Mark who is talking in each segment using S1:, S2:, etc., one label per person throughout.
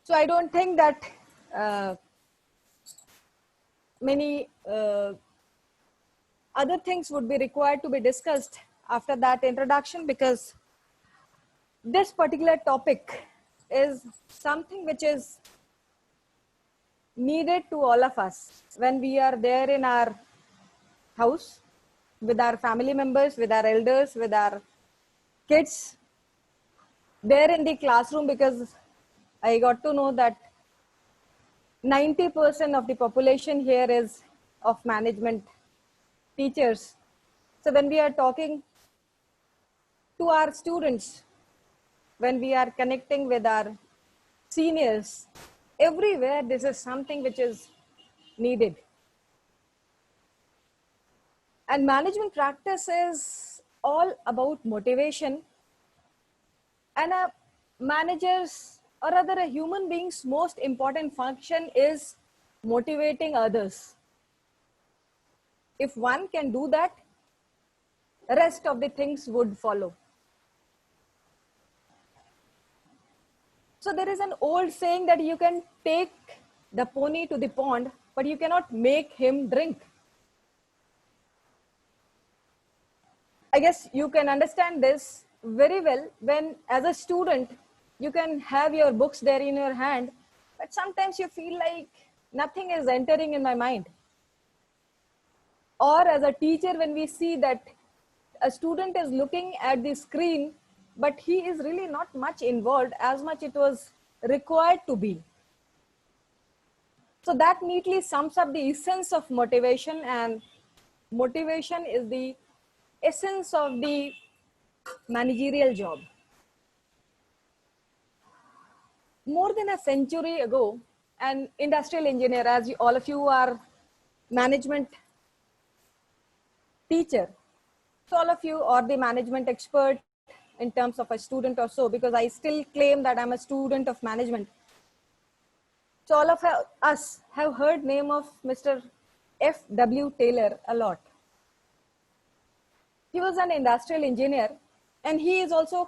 S1: So I don't think that many other things would be required to be discussed after that introduction, because this particular topic is something which is needed to all of us when we are there in our house with our family members, with our elders, with our kids, there in the classroom, because I got to know that 90% of the population here is of management teachers. So when we are talking to our students, when we are connecting with our seniors, everywhere this is something which is needed. And management practice is all about motivation, and a manager's, or rather a human being's most important function is motivating others. If one can do that, rest of the things would follow. So there is an old saying that you can take the pony to the pond, but you cannot make him drink. I guess you can understand this very well when, as a student, you can have your books there in your hand, but sometimes you feel like nothing is entering in my mind. Or as a teacher, when we see that a student is looking at the screen, but he is really not much involved as much it was required to be. So that neatly sums up the essence of motivation, and motivation is the essence of the managerial job. More than a century ago, an industrial engineer, as all of you are management teacher, so all of you are the management expert in terms of a student or so, because I still claim that I'm a student of management. So all of us have heard name of Mr. F.W. Taylor a lot. He was an industrial engineer, and he is also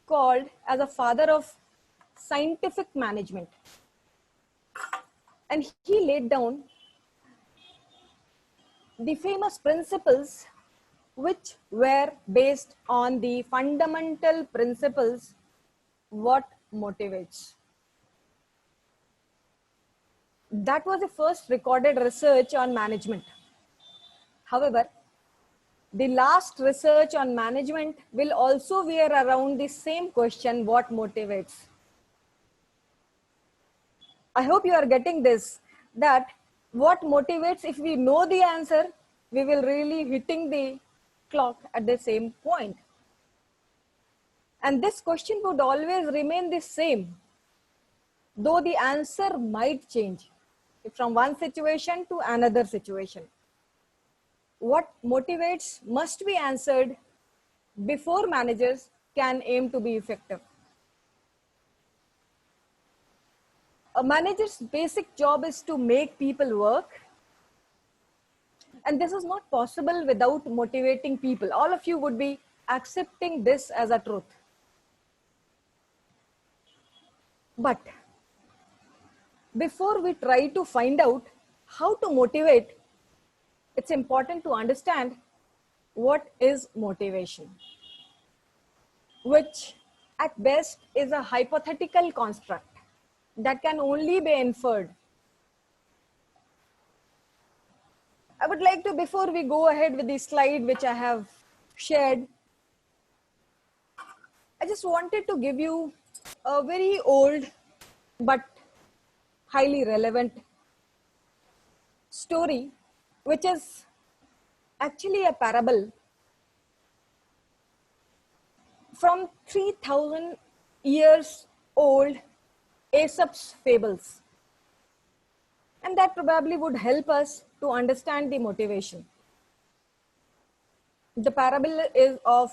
S1: called as a father of scientific management. And he laid down the famous principles which were based on the fundamental principles, what motivates. That was the first recorded research on management. However, the last research on management will also veer around the same question, what motivates. I hope you are getting this, that what motivates, if we know the answer, we will really hitting the clock at the same point. And this question would always remain the same, though the answer might change from one situation to another situation. What motivates must be answered before managers can aim to be effective. A manager's basic job is to make people work, and this is not possible without motivating people. All of you would be accepting this as a truth. But before we try to find out how to motivate, it's important to understand what is motivation, which at best is a hypothetical construct that can only be inferred. I would like to, before we go ahead with the slide which I have shared, I just wanted to give you a very old but highly relevant story, which is actually a parable from 3,000 years old Aesop's fables. And that probably would help us to understand the motivation. The parable is of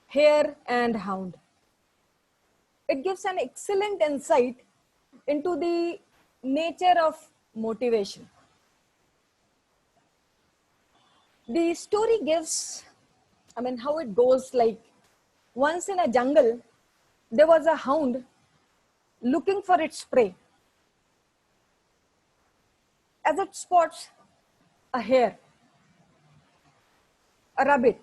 S1: Hare and Hound. It gives an excellent insight into the nature of motivation. The story gives, how it goes, like once in a jungle, there was a hound looking for its prey. As it spots a hare, a rabbit,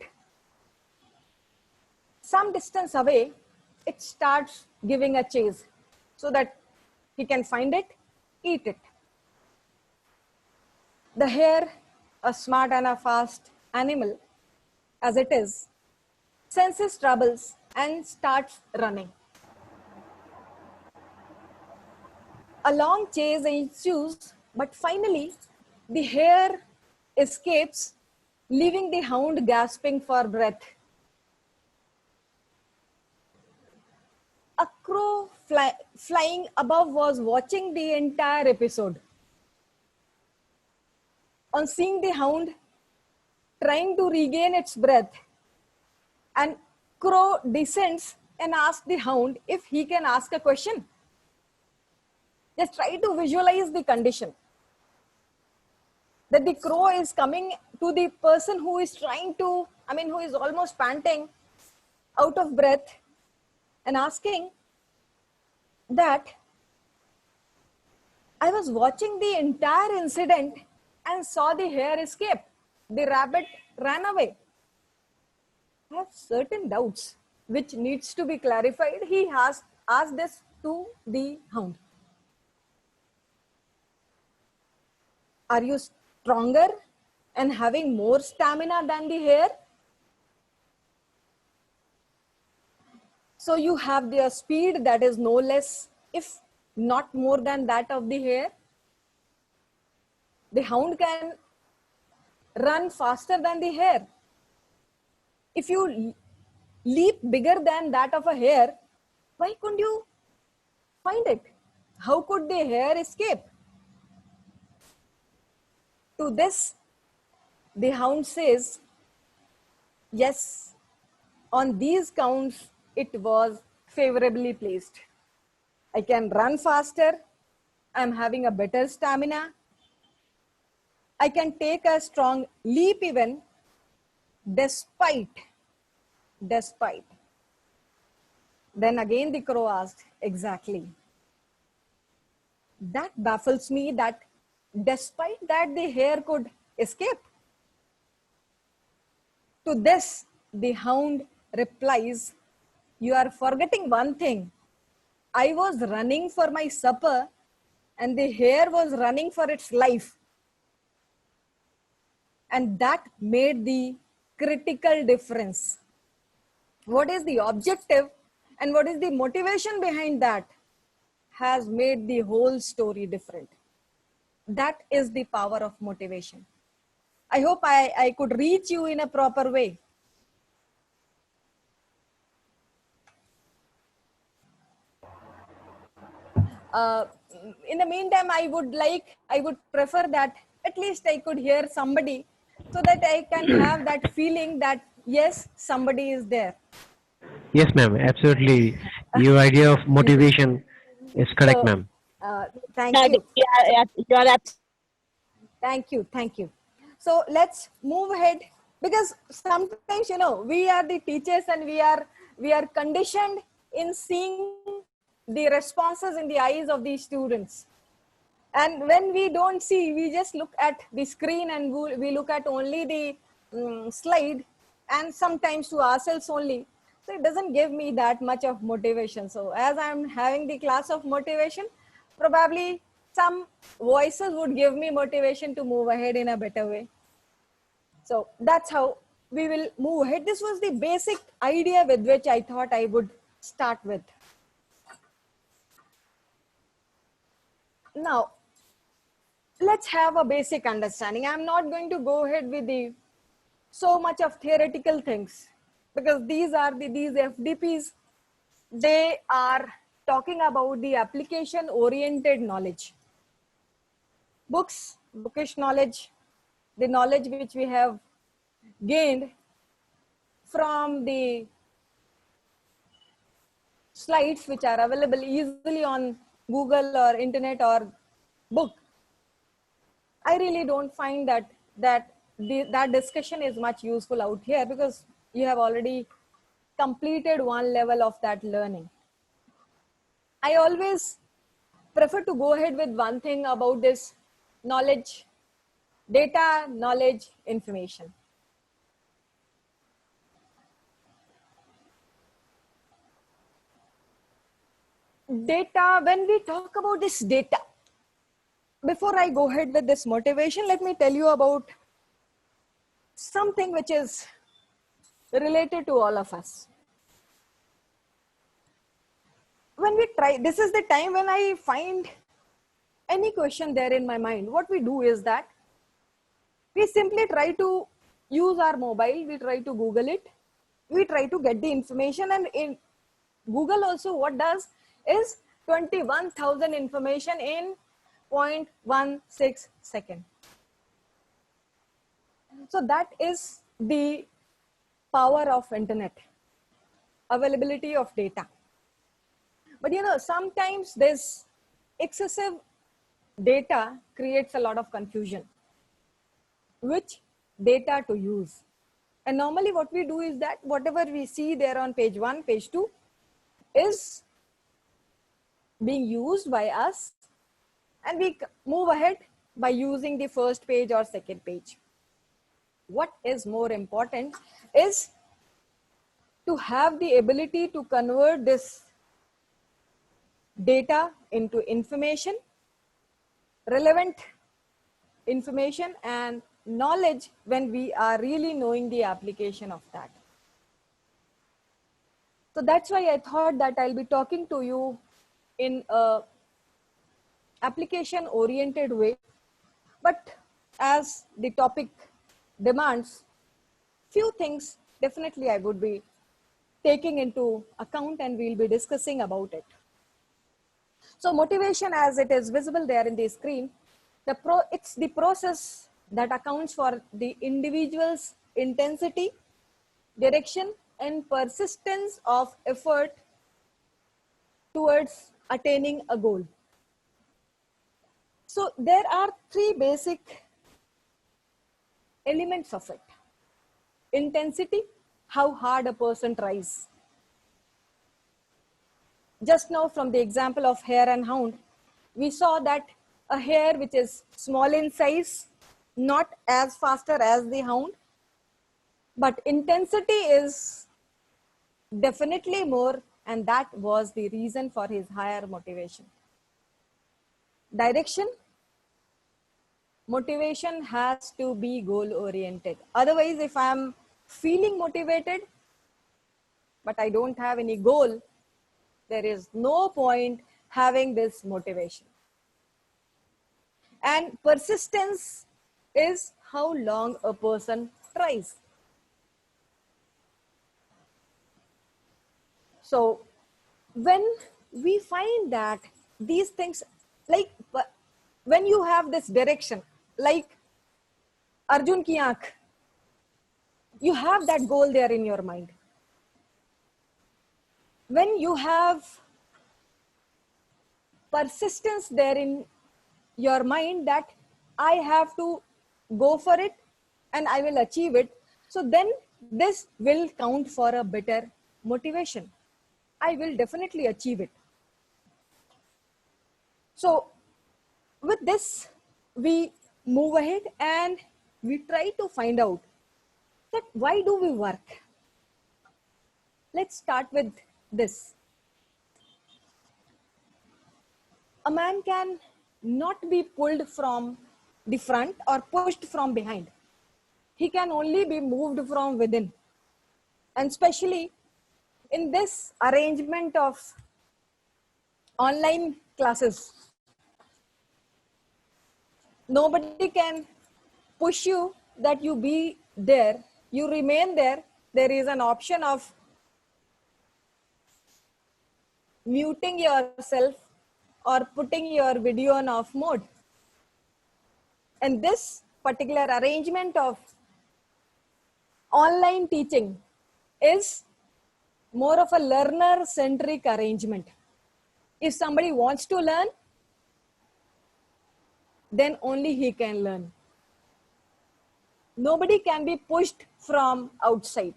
S1: some distance away, it starts giving a chase so that he can find it, eat it. The hare, a smart and a fast animal as it is, senses troubles and starts running. A long chase ensues, but finally the hare escapes, leaving the hound gasping for breath. A crow flying above was watching the entire episode. On seeing the hound trying to regain its breath, and crow descends and asks the hound if he can ask a question. Just try to visualize the condition. That the crow is coming to the person who is trying to, who is almost panting, out of breath, and asking that, I was watching the entire incident and saw the hare escape. The rabbit ran away. I have certain doubts which needs to be clarified. He has asked this to the hound. Are you stronger and having more stamina than the hare? So you have the speed that is no less, if not more than that of the hare. The hound can run faster than the hare. If you leap bigger than that of a hare, why couldn't you find it? How could the hare escape? To this, the hound says, yes, on these counts, it was favorably placed. I can run faster. I'm having a better stamina. I can take a strong leap even despite. Then again the crow asked, exactly. That baffles me that despite that the hare could escape. To this, the hound replies, you are forgetting one thing. I was running for my supper and the hare was running for its life. And that made the critical difference. What is the objective and what is the motivation behind that has made the whole story different. That is the power of motivation. I hope I could reach you in a proper way. In the meantime, I would prefer that at least I could hear somebody so that I can have that feeling that yes, somebody is there.
S2: Yes, ma'am. Absolutely. Your idea of motivation is correct,
S1: So,
S2: ma'am.
S1: thank you.
S3: Yeah, you are
S1: Thank you. Thank you. So let's move ahead because sometimes, we are the teachers and we are conditioned in seeing the responses in the eyes of the students. And when we don't see, we just look at the screen and we look at only the slide and sometimes to ourselves only. So it doesn't give me that much of motivation. So as I'm having the class of motivation, probably some voices would give me motivation to move ahead in a better way. So that's how we will move ahead. This was the basic idea with which I thought I would start with. Now, let's have a basic understanding. I'm not going to go ahead with the so much of theoretical things because these FDPs, they are talking about the application oriented knowledge. Books, bookish knowledge, the knowledge which we have gained from the slides which are available easily on Google or internet or book. I really don't find that discussion is much useful out here because you have already completed one level of that learning. I always prefer to go ahead with one thing about this knowledge, data, knowledge, information. Data, when we talk about this data, before I go ahead with this motivation, let me tell you about something which is related to all of us. When we try, this is the time when I find any question there in my mind. What we do is that we simply try to use our mobile, we try to Google it, we try to get the information, and in Google also what does is 21,000 information in 0.16 second. So that is the power of internet, availability of data. But you know, sometimes this excessive data creates a lot of confusion. Which data to use? And normally what we do is that whatever we see there on page 1, page 2 is being used by us, and we move ahead by using the first page or second page. What is more important is to have the ability to convert this data into information, relevant information and knowledge when we are really knowing the application of that. So that's why I thought that I'll be talking to you in a application oriented way. But as the topic demands, few things definitely I would be taking into account and we'll be discussing about it. So motivation, as it is visible there in the screen, it's the process that accounts for the individual's intensity, direction, and persistence of effort towards attaining a goal. So there are three basic elements of it. Intensity, how hard a person tries. Just now from the example of hare and hound, we saw that a hare which is small in size, not as faster as the hound, but intensity is definitely more, and that was the reason for his higher motivation. Direction, motivation has to be goal oriented. Otherwise, if I am feeling motivated, but I don't have any goal, there is no point having this motivation. And persistence is how long a person tries. So when we find that these things, like when you have this direction, like Arjun ki aankh, you have that goal there in your mind. When you have persistence there in your mind that I have to go for it and I will achieve it, so then this will count for a better motivation. I will definitely achieve it. So with this, we move ahead and we try to find out that why do we work? Let's start with this. A man can not be pulled from the front or pushed from behind. He can only be moved from within. And especially in this arrangement of online classes, nobody can push you that you be there, you remain there. There is an option of muting yourself or putting your video on off mode. And this particular arrangement of online teaching is more of a learner-centric arrangement. If somebody wants to learn, then only he can learn. Nobody can be pushed from outside.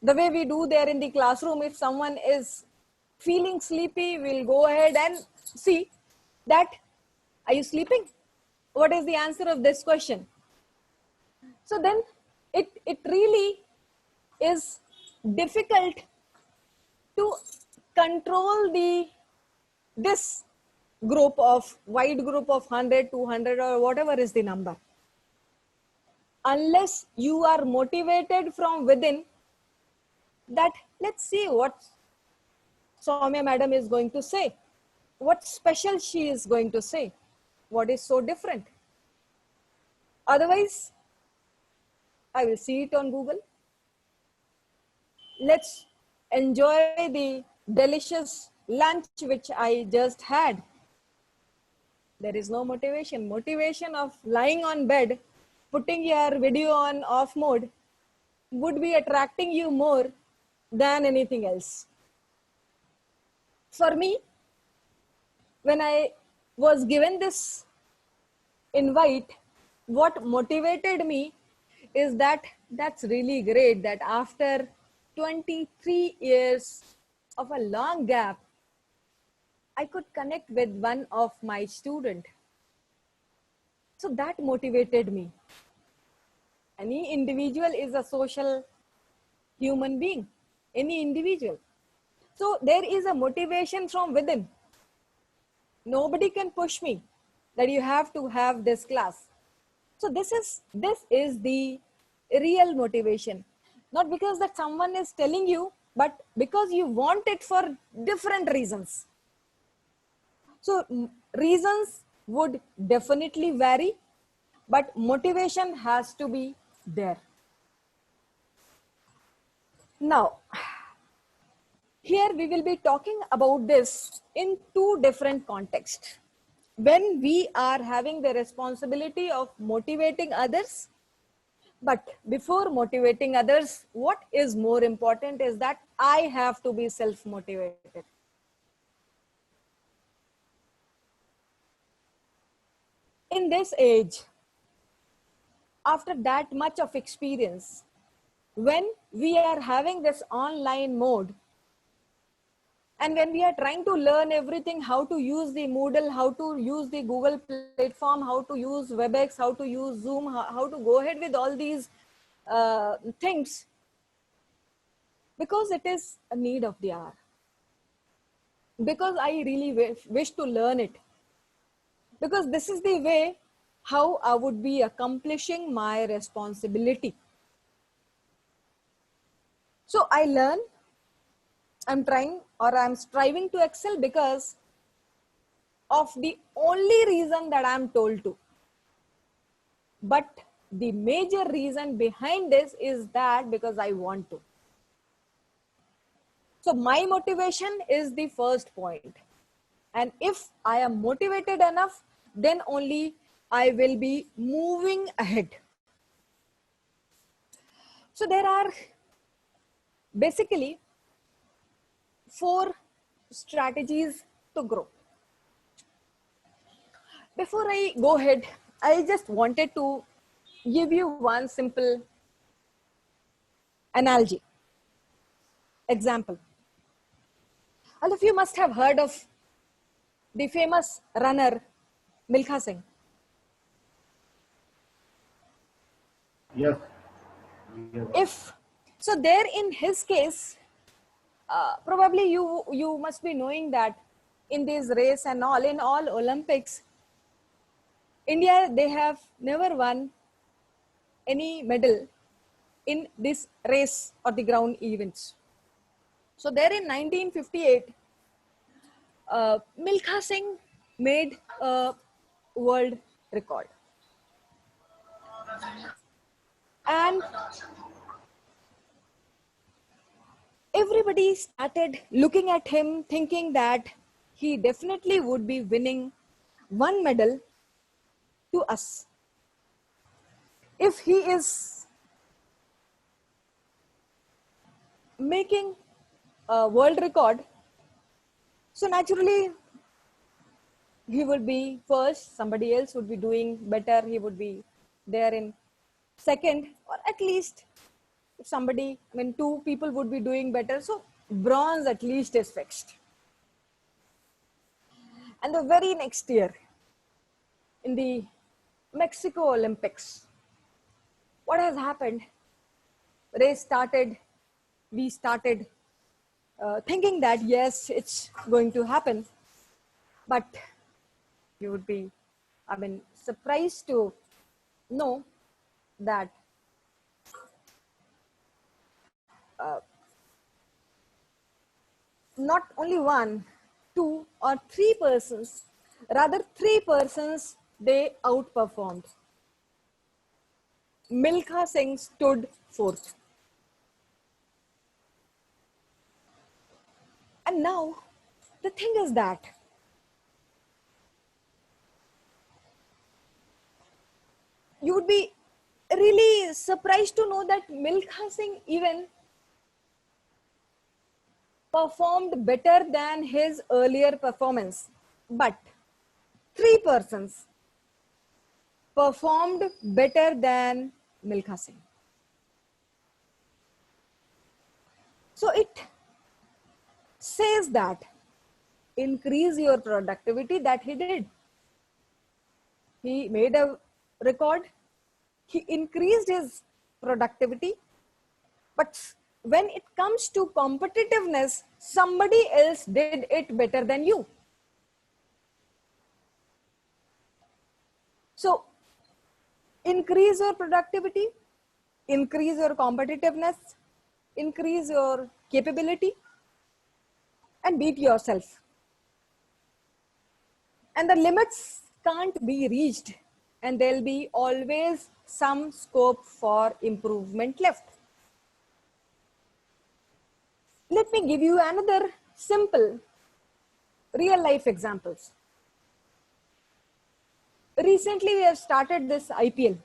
S1: The way we do there in the classroom, if someone is feeling sleepy, we'll go ahead and see that, are you sleeping? What is the answer of this question? So then it really is difficult to control this group of wide group of 100, 200, or whatever is the number, unless you are motivated from within, that let's see what Soumya madam is going to say, what special she is going to say, what is so different. Otherwise, I will see it on Google. Let's enjoy the delicious lunch which I just had. There is no motivation. Motivation of lying on bed, putting your video on off mode would be attracting you more than anything else. For me, when I was given this invite, what motivated me is that that's really great that after 23 years of a long gap, I could connect with one of my student. So that motivated me. Any individual is a social human being, any individual. So there is a motivation from within. Nobody can push me that you have to have this class. So this is the real motivation. Not because that someone is telling you, but because you want it for different reasons. So reasons would definitely vary, but motivation has to be there. Now, here we will be talking about this in two different contexts. When we are having the responsibility of motivating others, but before motivating others, what is more important is that I have to be self-motivated. In this age, after that much of experience, when we are having this online mode, and when we are trying to learn everything, how to use the Moodle, how to use the Google platform, how to use WebEx, how to use Zoom, how to go ahead with all these things, because it is a need of the hour. Because I really wish to learn it. Because this is the way how I would be accomplishing my responsibility. So I learn, I'm trying or I'm striving to excel because of the only reason that I'm told to. But the major reason behind this is that because I want to. So my motivation is the first point. And if I am motivated enough, then only I will be moving ahead. So there are basically 4 strategies to grow. Before I go ahead, I just wanted to give you one simple analogy, example. All of you must have heard of the famous runner Milkha Singh.
S3: Yes.
S1: If so, there in his case, probably you must be knowing that in this race and all, in all Olympics, India, they have never won any medal in this race or the ground events. So there in 1958, Milkha Singh made a world record. And everybody started looking at him thinking that he definitely would be winning one medal to us. If he is making a world record, so naturally he would be first, somebody else would be doing better, he would be there in second, or at least somebody, I mean 2 people would be doing better, so bronze at least is fixed. And the very next year, in the Mexico Olympics, what has happened? Race started, we started thinking that yes, it's going to happen. But you would be, surprised to know that not only one, two, or three persons, rather three persons, they outperformed. Milkha Singh stood fourth. And now, the thing is that you would be really surprised to know that Milkha Singh even performed better than his earlier performance. But three persons performed better than Milkha Singh. So it says that increase your productivity, that he did. He made a record, he increased his productivity, but when it comes to competitiveness, somebody else did it better than you. So increase your productivity, increase your competitiveness, increase your capability, and beat yourself. And the limits can't be reached, and there'll be always some scope for improvement left. Let me give you another simple real life examples. Recently, we have started this IPL.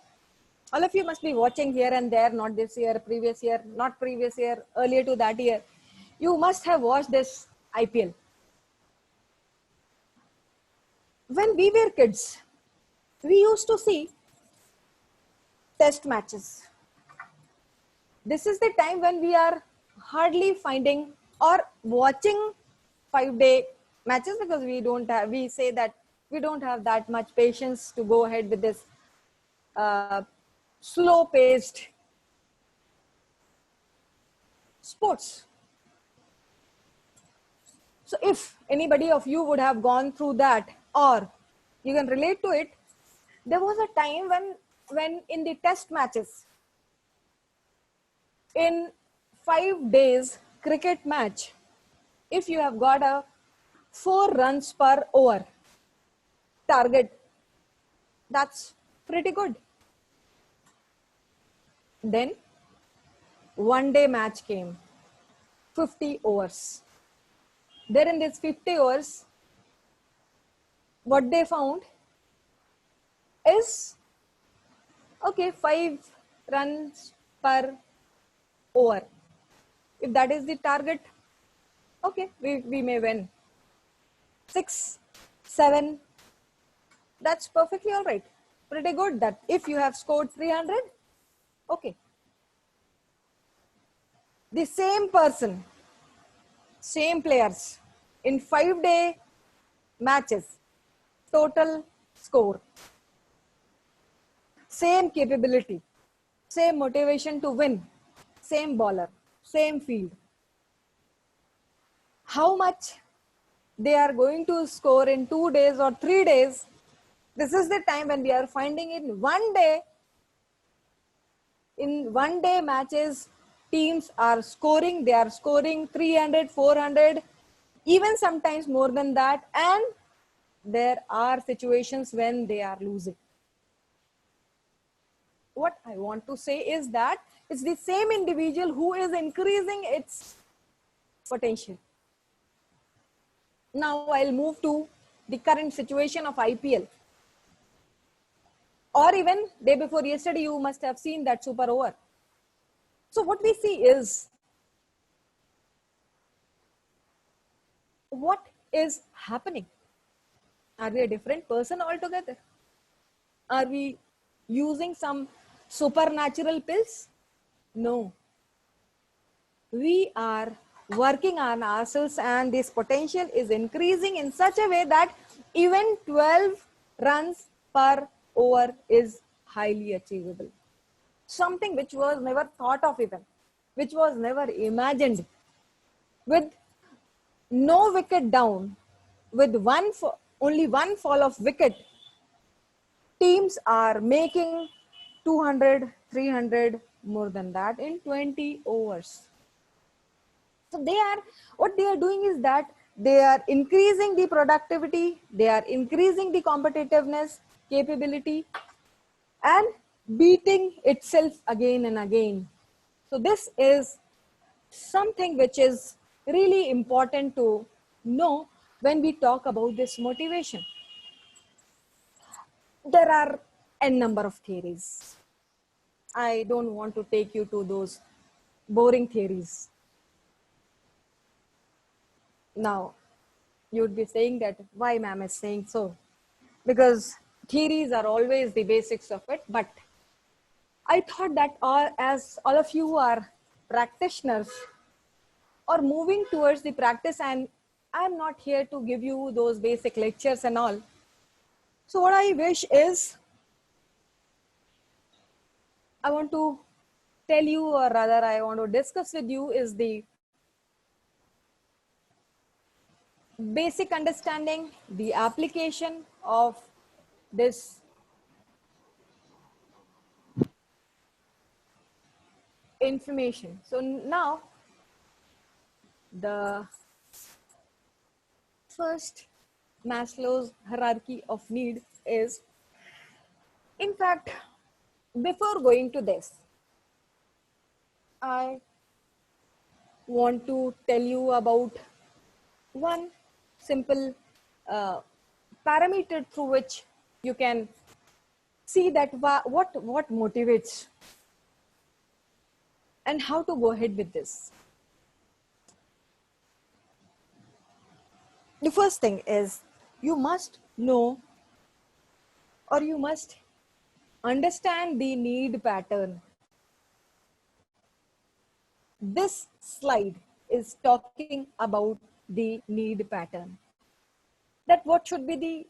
S1: All of you must be watching here and there, not this year, previous year, not previous year, earlier to that year. You must have watched this IPL. When we were kids, we used to see test matches. This is the time when we are hardly finding or watching 5-day matches, because we say that we don't have that much patience to go ahead with this slow paced sports. So if anybody of you would have gone through that, or you can relate to it, there was a time when in the test matches, in 5 days cricket match, if you have got a 4 runs per over target, that's pretty good. Then 1-day match came, 50 overs. There in these 50 overs, what they found is, okay, 5 runs per over. If that is the target, okay, we may win. 6, 7, that's perfectly all right. Pretty good that if you have scored 300, okay. The same person, same players, in 5-day matches, total score, same capability, same motivation to win, same bowler, same field. How much they are going to score in 2 days or 3 days, this is the time when we are finding in 1 day, in 1-day matches, teams are scoring, they are scoring 300, 400, even sometimes more than that, and there are situations when they are losing. What I want to say is that it's the same individual who is increasing its potential. Now I'll move to the current situation of IPL. Or even day before yesterday, you must have seen that super over. So what we see is, what is happening? Are we a different person altogether? Are we using some supernatural pills? No. We are working on ourselves, and this potential is increasing in such a way that even 12 runs per over is highly achievable. Something which was never thought of even, which was never imagined. With no wicket down, with only one fall of wicket, teams are making 200, 300, more than that in 20 overs. So what they are doing is that they are increasing the productivity, they are increasing the competitiveness, capability, and beating itself again and again. So this is something which is really important to know when we talk about this motivation. There are a number of theories. I don't want to take you to those boring theories. Now, you would be saying that why ma'am is saying so? Because theories are always the basics of it. But I thought that as all of you are practitioners or moving towards the practice, and I'm not here to give you those basic lectures and all. So what I wish is, I want to tell you, or rather I want to discuss with you, is the basic understanding, the application of this information. So now the first Maslow's hierarchy of need is, in fact, before going to this, I want to tell you about one simple parameter through which you can see that what motivates and how to go ahead with this. The first thing is, you must know, or you must understand the need pattern. This slide is talking about the need pattern. That what should be the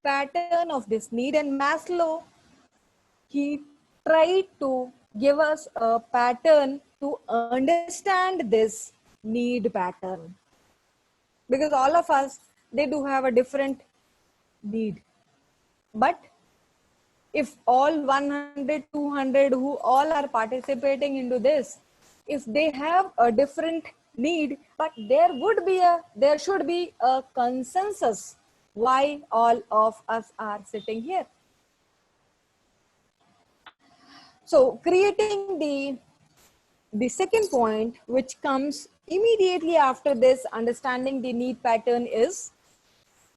S1: pattern of this need, and Maslow, he tried to give us a pattern to understand this need pattern. Because all of us, they do have a different need. But if all 100, 200 who all are participating into this, if they have a different need, but there should be a consensus why all of us are sitting here. So creating the second point, which comes immediately after this, understanding the need pattern, is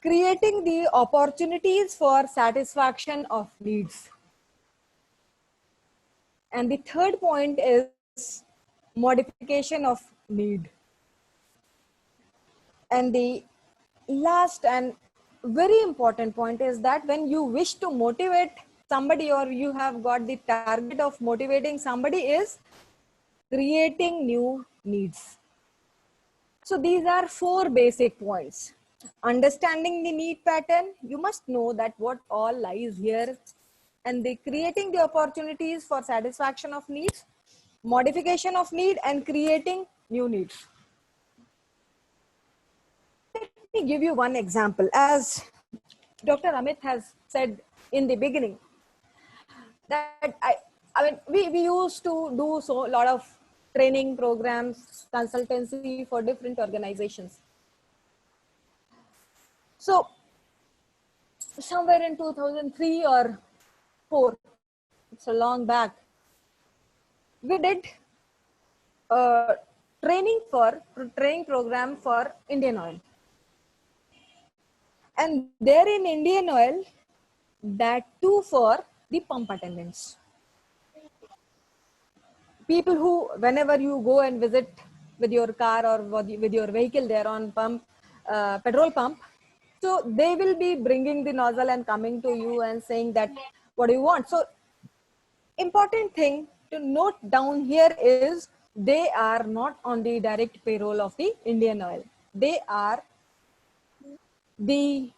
S1: creating the opportunities for satisfaction of needs. And the third point is modification of need. And the last and very important point is that when you wish to motivate somebody, or you have got the target of motivating somebody, is creating new needs. So these are 4 basic points. Understanding the need pattern, you must know that what all lies here, and the creating the opportunities for satisfaction of needs, modification of need, and creating new needs. Let me give you one example. As Dr. Amit has said in the beginning, that I mean, we used to do so a lot of training programs, consultancy for different organizations. So somewhere in 2003 or 4, it's a long back, we did a training program for Indian Oil. And there in Indian Oil, that too for the pump attendants. People who, whenever you go and visit with your car or with your vehicle there on petrol pump, so they will be bringing the nozzle and coming to you and saying that, what do you want? So important thing to note down here is, they are not on the direct payroll of the Indian Oil. They are the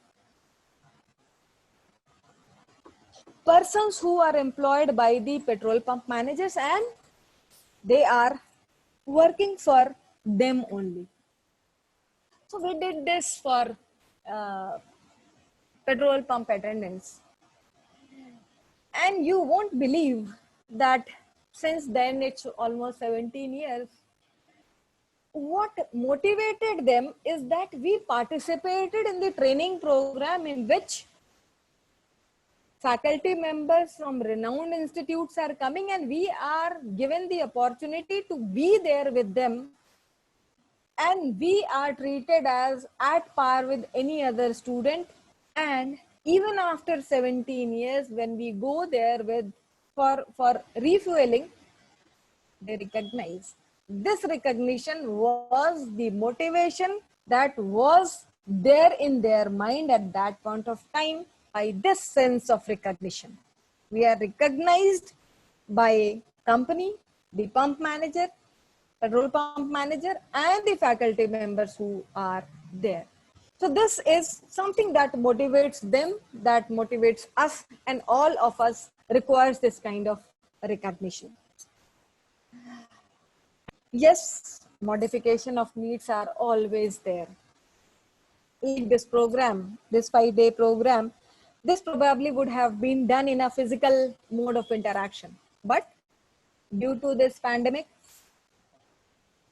S1: persons who are employed by the petrol pump managers, and they are working for them only. So we did this for uh, petrol pump attendants. And you won't believe that since then, it's almost 17 years, what motivated them is that we participated in the training program in which faculty members from renowned institutes are coming, and we are given the opportunity to be there with them, and we are treated as at par with any other student. And even after 17 years, when we go there with for refueling, they recognize. This recognition was the motivation that was there in their mind at that point of time. By this sense of recognition, we are recognized by company, the pump manager, petrol pump manager, and the faculty members who are there. So this is something that motivates them, that motivates us, and all of us requires this kind of recognition. Yes, modification of needs are always there. In this program, this 5-day program, this probably would have been done in a physical mode of interaction. But due to this pandemic,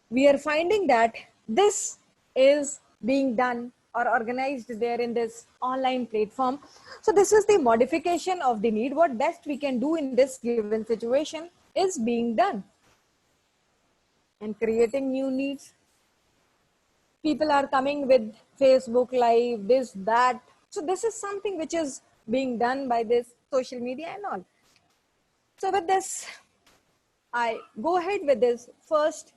S1: we are finding that this is being done or organized there in this online platform. So this is the modification of the need. What best we can do in this given situation is being done. And creating new needs. People are coming with Facebook Live, this, that. So this is something which is being done by this social media and all. So with this, I go ahead with this first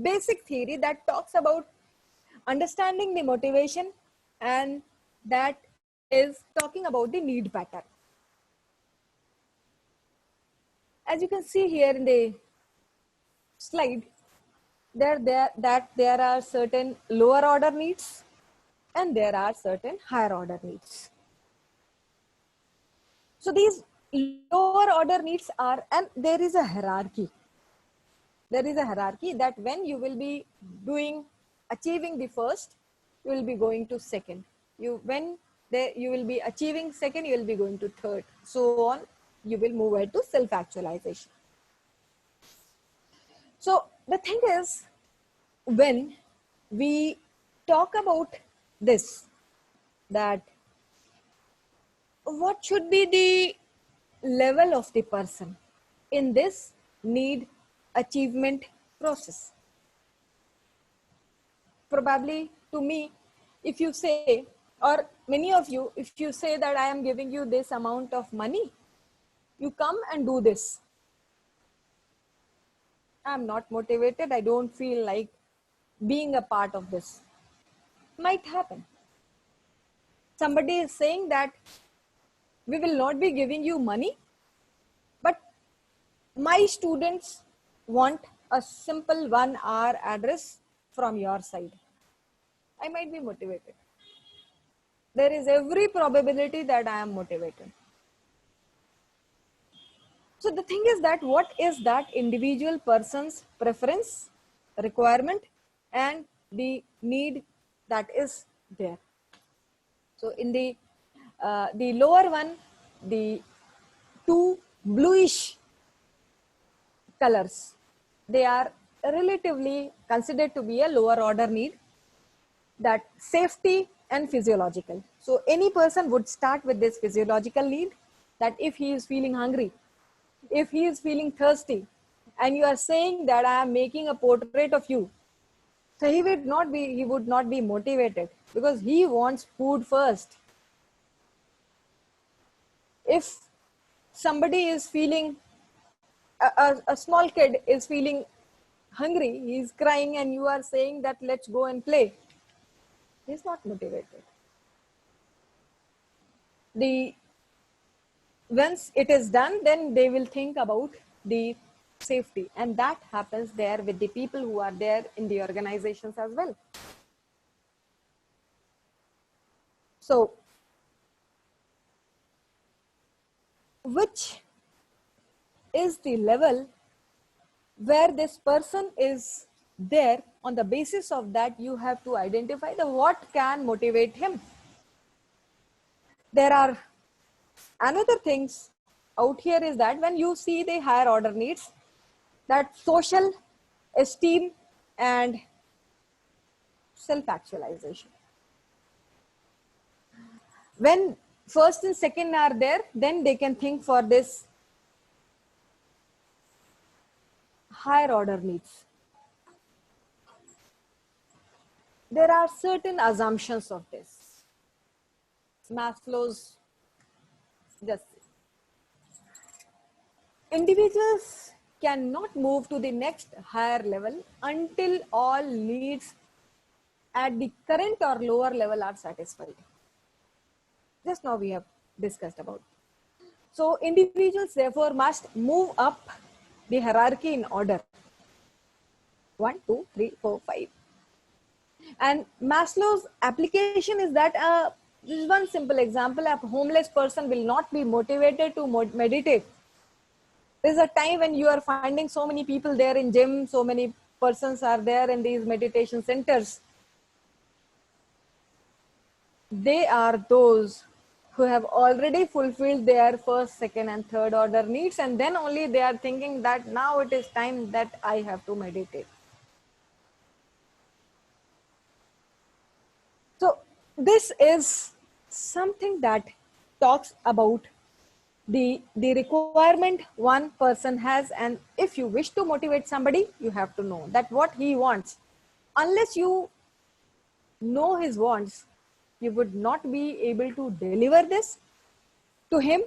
S1: basic theory that talks about understanding the motivation, and that is talking about the need pattern. As you can see here in the slide, there are certain lower order needs and there are certain higher order needs. So these lower order needs are, and there is a hierarchy. There is a hierarchy that when you will be achieving the first, you will be going to second. You will be achieving second, you will be going to third. So on, you will move ahead to self-actualization. So the thing is, when we talk about this, that what should be the level of the person in this need achievement process? Probably to me, if you say, or many of you, if you say that I am giving you this amount of money, you come and do this. I'm not motivated. I don't feel like being a part of this. Might happen. Somebody is saying that we will not be giving you money, but my students want a simple 1 hour address from your side. I might be motivated. There is every probability that I am motivated. So the thing is that what is that individual person's preference, requirement, and the need that is there. So in the lower one, the two bluish colors, they are relatively considered to be a lower order need, that safety and physiological. So any person would start with this physiological need, that if he is feeling hungry, if he is feeling thirsty, and you are saying that I am making a portrait of you, so he would not be motivated, because he wants food first. If somebody is feeling, a small kid is feeling hungry, he is crying, and you are saying that let's go and play, he is not motivated. Once it is done, then they will think about the safety, and that happens there with the people who are there in the organizations as well. So which is the level where this person is there. On the basis of that, you have to identify the what can motivate him. There are another things out here is that when you see the higher order needs, that social esteem and self-actualization. When first and second are there, then they can think for this higher order needs. There are certain assumptions of this. Maslow's, just individuals cannot move to the next higher level until all needs at the current or lower level are satisfied. Just now we have discussed about. So individuals therefore must move up the hierarchy in order. 1, 2, 3, 4, 5. And Maslow's application is that this is one simple example. A homeless person will not be motivated to meditate. There's a time when you are finding so many people there in gym, so many persons are there in these meditation centers. They are those who have already fulfilled their first, second, and third order needs, and then only they are thinking that now it is time that I have to meditate. So this is something that talks about the requirement one person has, and if you wish to motivate somebody, you have to know that what he wants. Unless you know his wants, you would not be able to deliver this to him.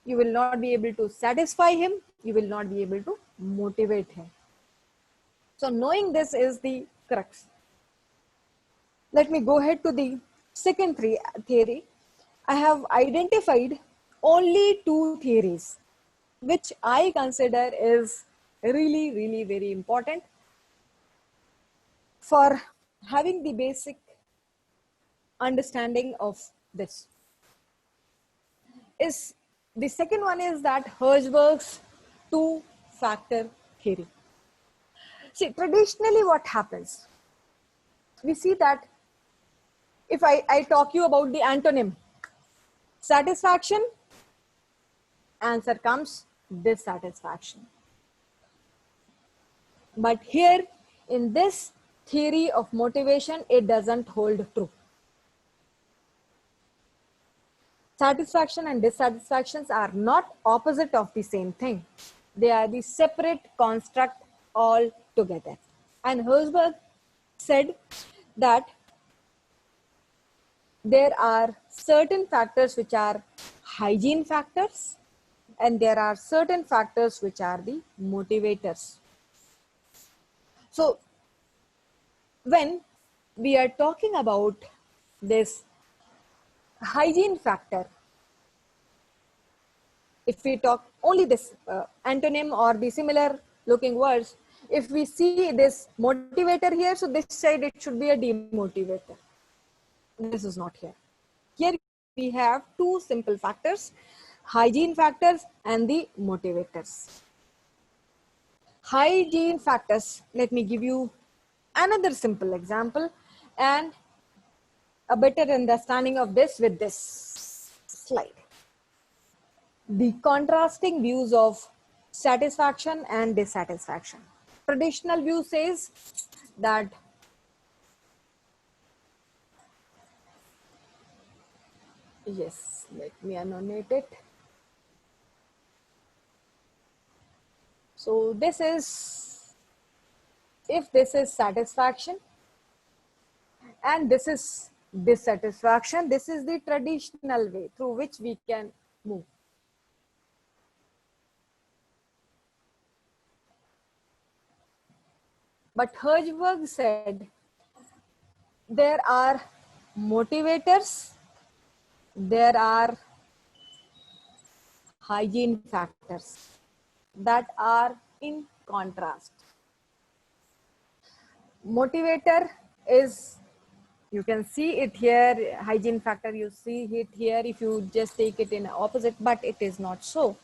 S1: You will not be able to satisfy him. You will not be able to motivate him. So knowing this is the crux. Let me go ahead to the second theory. I have identified only 2 theories, which I consider is really, really very important for having the basic understanding of this. Is the second one is that Hertzberg's 2-factor theory. See, traditionally what happens? We see that if I talk you about the antonym, satisfaction, answer comes dissatisfaction. But here in this theory of motivation, it doesn't hold true. Satisfaction and dissatisfactions are not opposite of the same thing. They are the separate construct altogether. And Hertzberg said that there are certain factors which are hygiene factors, and there are certain factors which are the motivators. So when we are talking about this hygiene factor, if we talk only this antonym or the similar looking words, if we see this motivator here, so this side it should be a demotivator. This is not here. Here we have 2 simple factors, hygiene factors and the motivators. Hygiene factors, let me give you another simple example and a better understanding of this with this slide. The contrasting views of satisfaction and dissatisfaction. Traditional view says that yes, let me annotate it. So this is, if this is satisfaction and this is dissatisfaction, this is the traditional way through which we can move. But Hertzberg said there are motivators, there are hygiene factors that are in contrast. Motivator is You can see it here, hygiene factor, you see it here if you just take it in opposite, but it is not so.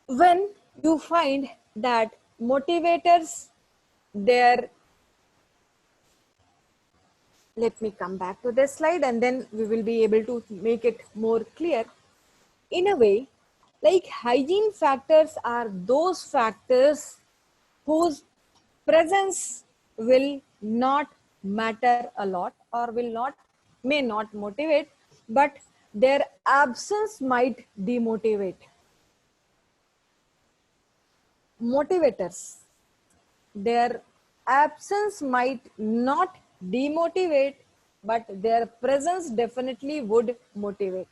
S1: When you find that motivators, their, let me come back to this slide and then we will be able to make it more clear. In a way, like hygiene factors are those factors whose presence will not matter a lot or may not motivate, but their absence might demotivate. Motivators, their absence might not demotivate, but their presence definitely would motivate.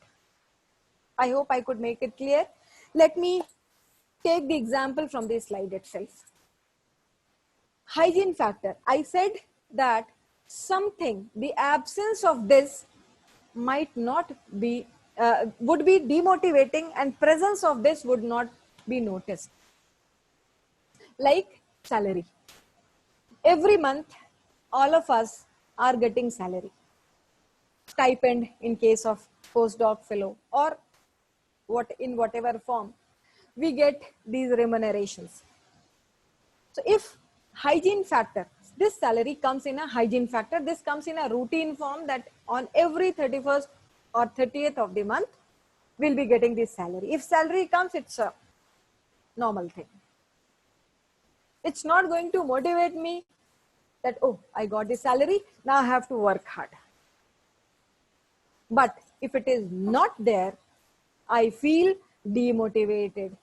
S1: I hope I could make it clear. Let me take the example from the slide itself. Hygiene factor. I said that something, the absence of this might not be, would be demotivating, and presence of this would not be noticed. Like salary. Every month, all of us are getting salary. Stipend in case of postdoc fellow, or in whatever form, we get these remunerations. So if hygiene factor, this salary comes in a hygiene factor, this comes in a routine form that on every 31st or 30th of the month, we'll be getting this salary. If salary comes, it's a normal thing. It's not going to motivate me that, oh, I got the salary, now I have to work hard. But if it is not there, I feel demotivated.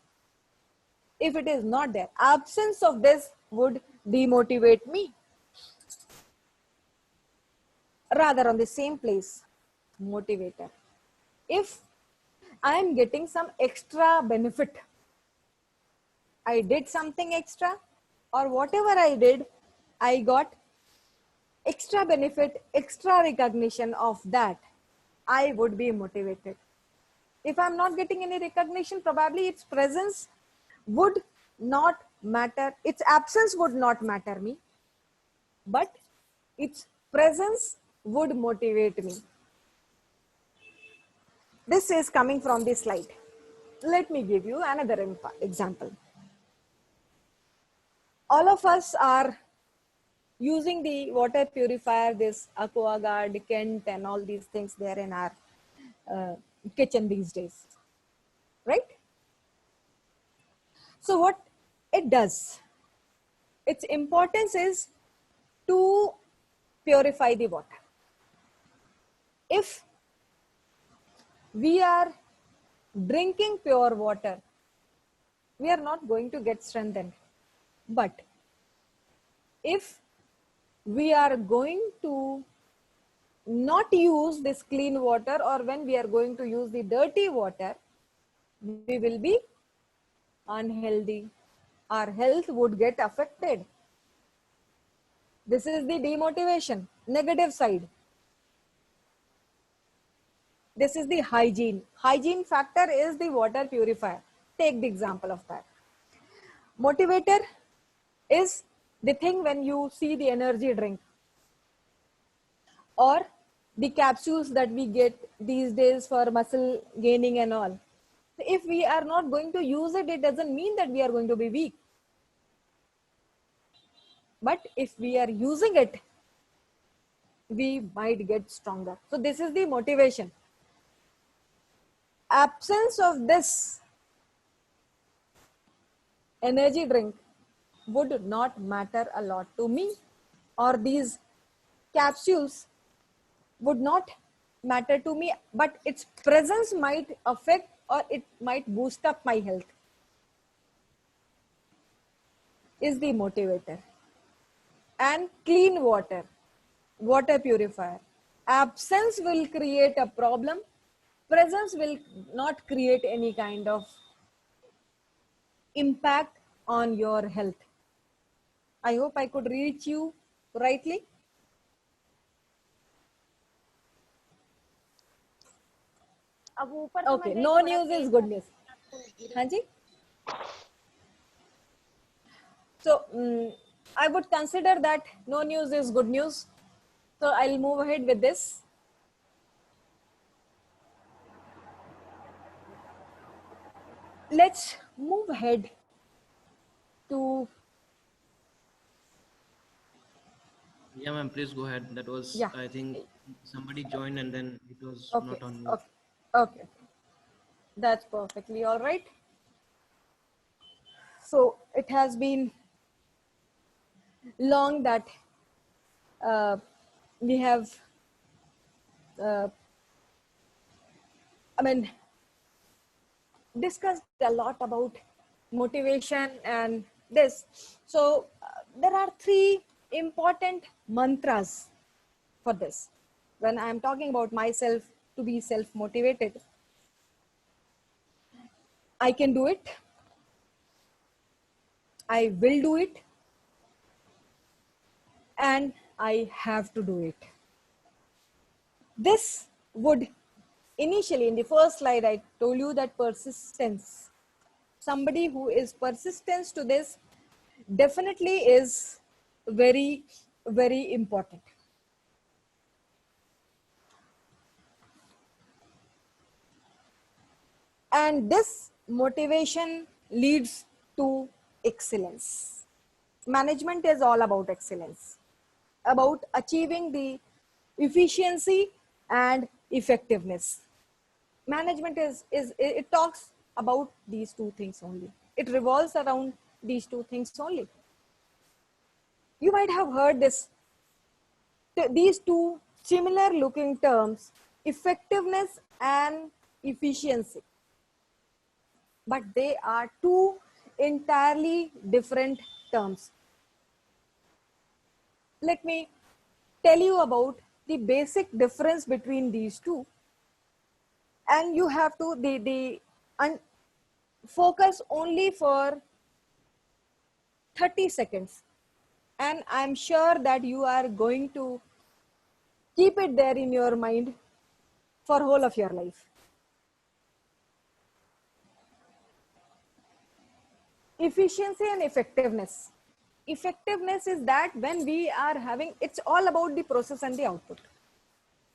S1: If it is not there, absence of this would demotivate me. Rather, on the same place, motivator. If I am getting some extra benefit, I did something extra, or whatever I did, I got extra benefit, extra recognition of that, I would be motivated. If I'm not getting any recognition, probably its presence would not matter, its absence would not matter me, but its presence would motivate me. This is coming from the slide. Let me give you another example. All of us are using the water purifier, this AquaGuard, Kent, and all these things there in our kitchen these days, right? So what it does, its importance is to purify the water. If we are drinking pure water, we are not going to get strengthened. But if we are going to not use this clean water, or when we are going to use the dirty water, we will be unhealthy. Our health would get affected. This is the demotivation, negative side. This is the hygiene. Hygiene factor is the water purifier. Take the example of that. Motivator is the thing when you see the energy drink or the capsules that we get these days for muscle gaining and all. If we are not going to use it, it doesn't mean that we are going to be weak. But if we are using it, we might get stronger. So this is the motivation. Absence of this energy drink would not matter a lot to me, or these capsules would not matter to me, but its presence might affect, or it might boost up my health, is the motivator. And clean water, water purifier. Absence will create a problem. Presence will not create any kind of impact on your health. I hope I could reach you rightly. Okay, no news is good news. Hanji? So I would consider that no news is good news. So I'll move ahead with this. Let's move ahead to,
S4: Yeah, ma'am, please go ahead. That was,
S1: yeah,
S4: I think, somebody joined and then it was
S1: okay,
S4: not on mute.
S1: okay, okay. That's perfectly all right. So it has been long that uh, we have, uh, I mean, discussed a lot about motivation and this. So there are three important mantras for this. When I'm talking about myself to be self-motivated, I can do it, I will do it, and I have to do it. This would initially, in the first slide, I told you that persistence. Somebody who is persistent to this definitely is very, very important. And this motivation leads to excellence. Management is all about excellence, about achieving the efficiency and effectiveness. Management is it talks about these two things only. It revolves around these two things only. You might have heard these two similar looking terms, effectiveness and efficiency, but they are two entirely different terms. Let me tell you about the basic difference between these two, and you have to focus only for 30 seconds, and I'm sure that you are going to keep it there in your mind for whole of your life. Efficiency and effectiveness. Effectiveness is that when we are having, it's all about the process and the output.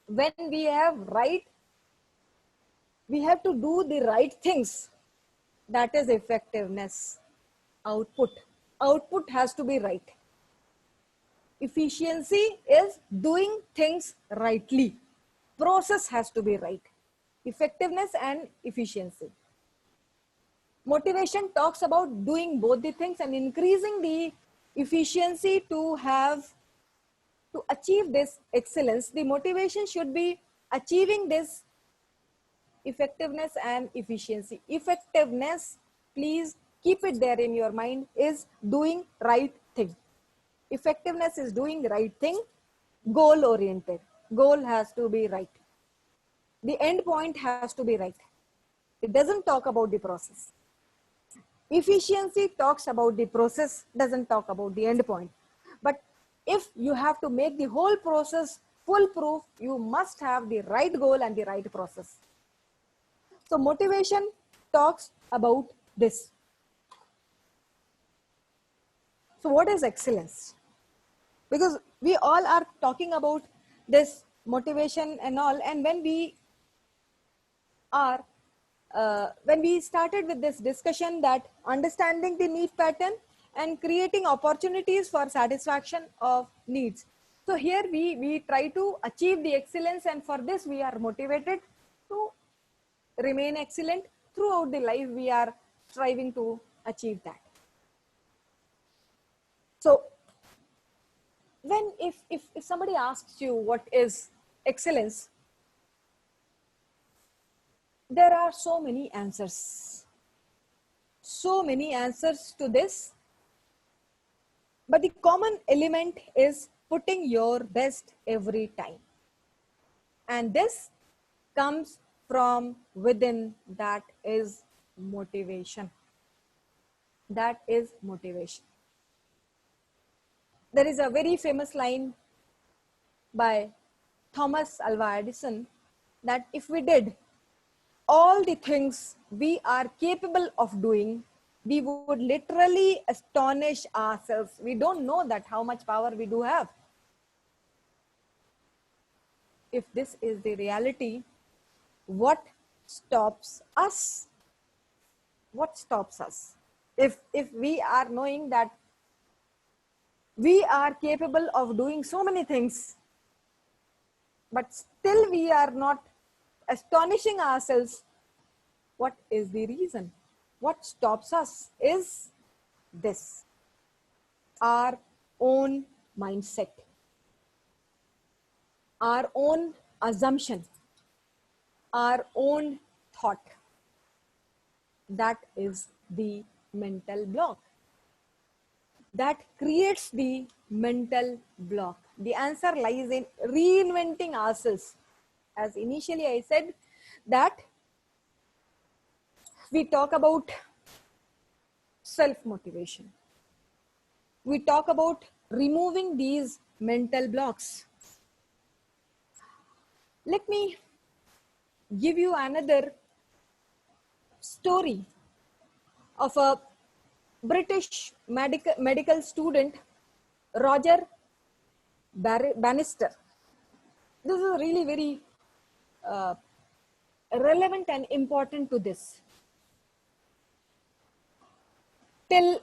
S1: When we have right, we have to do the right things. That is effectiveness. Output has to be right. Efficiency is doing things rightly. Process has to be right. Effectiveness and efficiency. Motivation talks about doing both the things and increasing the efficiency to achieve this excellence. The motivation should be achieving this effectiveness and efficiency. Effectiveness, please keep it there in your mind, is doing right thing. Effectiveness is doing right thing, goal oriented. Goal has to be right. The end point has to be right. It doesn't talk about the process. Efficiency talks about the process, doesn't talk about the end point. But if you have to make the whole process foolproof, you must have the right goal and the right process. So motivation talks about this. So what is excellence? Because we all are talking about this motivation and all, and when we started with this discussion that understanding the need pattern and creating opportunities for satisfaction of needs. So here we try to achieve the excellence, and for this we are motivated to remain excellent throughout the life. We are striving to achieve that. So when if somebody asks you what is excellence, there are so many answers to this, but the common element is putting your best every time, and this comes from within. That is motivation. That is motivation. There is a very famous line by Thomas Alva Edison that if we did all the things we are capable of doing, we would literally astonish ourselves. We don't know that how much power we do have. if this is the reality, what stops us? What stops us? If we are knowing that we are capable of doing so many things, but still we are not astonishing ourselves, what is the reason? What stops us is this: our own mindset, our own assumption, our own thought. That is the mental block. That creates the mental block. The answer lies in reinventing ourselves. As initially I said, that we talk about self-motivation. We talk about removing these mental blocks. Let me give you another story of a British medical student, Roger Bannister. This is really very relevant and important to this. Till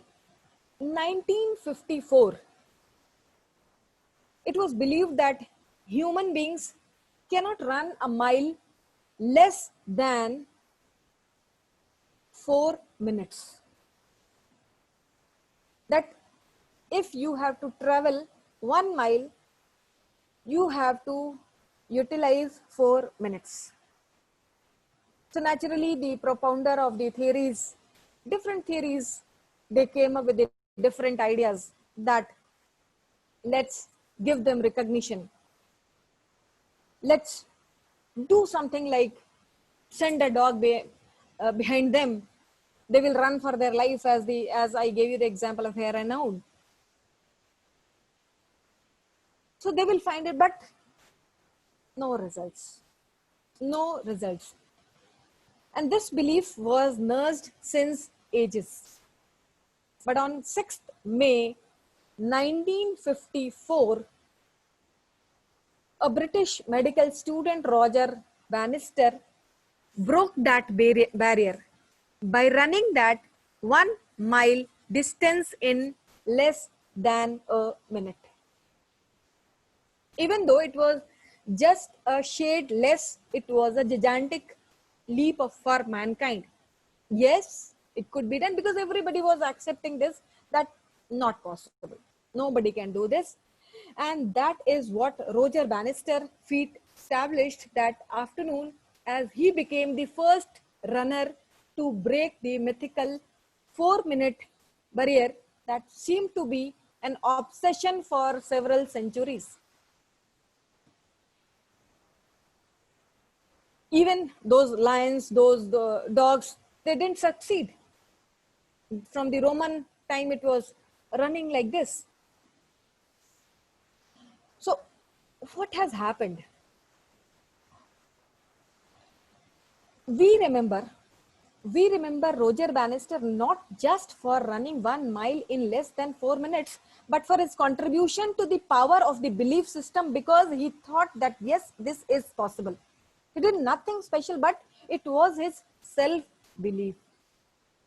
S1: 1954, it was believed that human beings cannot run a mile less than 4 minutes. That if you have to travel 1 mile, you have to utilize 4 minutes. So naturally, the propounder of the theories, different theories, they came up with the different ideas that let's give them recognition. Let's do something like send a dog behind them. They will run for their life, as I gave you the example of Hare and Hound. So they will find it, but no results. No results. And this belief was nursed since ages. But on 6th May 1954, a British medical student, Roger Bannister, broke that barrier by running that 1 mile distance in less than a minute. Even though it was just a shade less, it was a gigantic leap for mankind. Yes, it could be done because everybody was accepting this, that not possible. Nobody can do this. And that is what Roger Bannister feat established that afternoon, as he became the first runner to break the mythical 4-minute barrier that seemed to be an obsession for several centuries. Even those lions, those dogs, they didn't succeed. From the Roman time, it was running like this. So what has happened? We remember Roger Bannister not just for running 1 mile in less than 4 minutes, but for his contribution to the power of the belief system, because he thought that yes, this is possible. He did nothing special, but it was his self-belief.